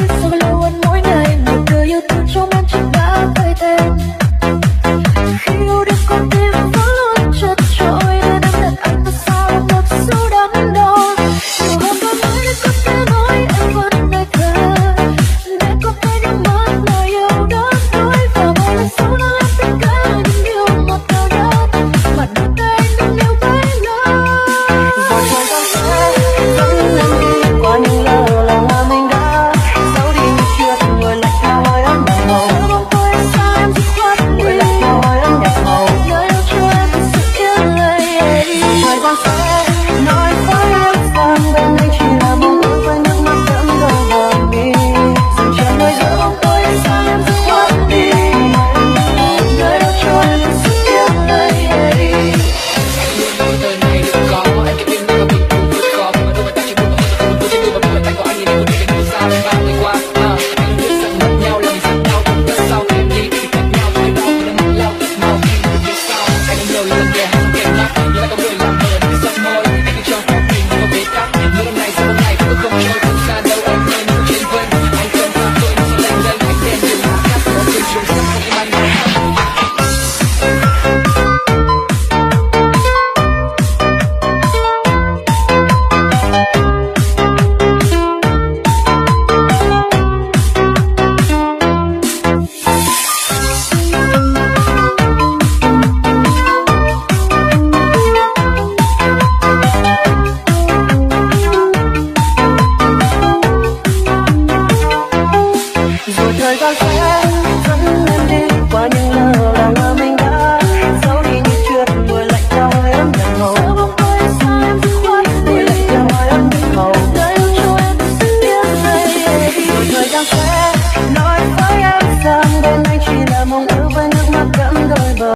sao lâu anh mỗi ngày một đời yêu thương trong em chỉ đã thay tên. Khi yêu đến con tim vẫn luôn chật chội nên em đặt anh vào sao một số đắn đo. Nhiều hôm tôi mới đã có thể nói em vẫn ngây thơ để có thể nhắm mắt lời yêu đó nói và một lần sau đó em tất cả những điều ngọt ngào nhất mà đôi tay anh yêu bấy lâu. Rồi thời gian sẽ dẫn em đi qua những lỡ lòng mà mình đã giấu đi như chưa từng ngồi lại theo hơi ấm nhạt màu. Bóng tôi sao em dứt khoát ngồi lại theo hơi ấm nhạt màu. Nơi đâu cho em sự yên lặng. Thời gian sẽ nói với em rằng bên anh chỉ là một người với nước mắt đẫm đau bờ mi. Dừng chân nơi giữa bóng tôi sao em dứt khoát đi. Nơi đâu cho em sự yên lặng. Đời này đừng có anh cái tim đang bị buồn vượt khó mà đôi ta chỉ buồn mà tôi chỉ buồn mà tay của anh nhìn buồn đến đâu xa bao ngày qua anh biết rằng mất nhau là mình rất đau không có sao em đi thì cách nhau phải đau nên mất lâu mau khi mình biết sao anh nhiều lần kể kèm mắt như là con người làm mờ thì giấc mơ anh cứ cho phép mình không biết cách như hôm nay sau hôm nay vẫn không trôi không xa đâu em nên bước trên vân anh không tha tôi nó lên lên anh đen đường hát cắt có người chung sống không im anh. Rồi thời gian sẽ dẫn em đi qua những lỡ lòng mà mình đã giấu đi như chưa từng ngồi lại theo hơi ấm nhạt màu. Giữa bóng tôi sao em dứt khoát ngồi lại theo hơi ấm nhạt màu. Nơi cho em sự yên lặng. Rồi thời gian sẽ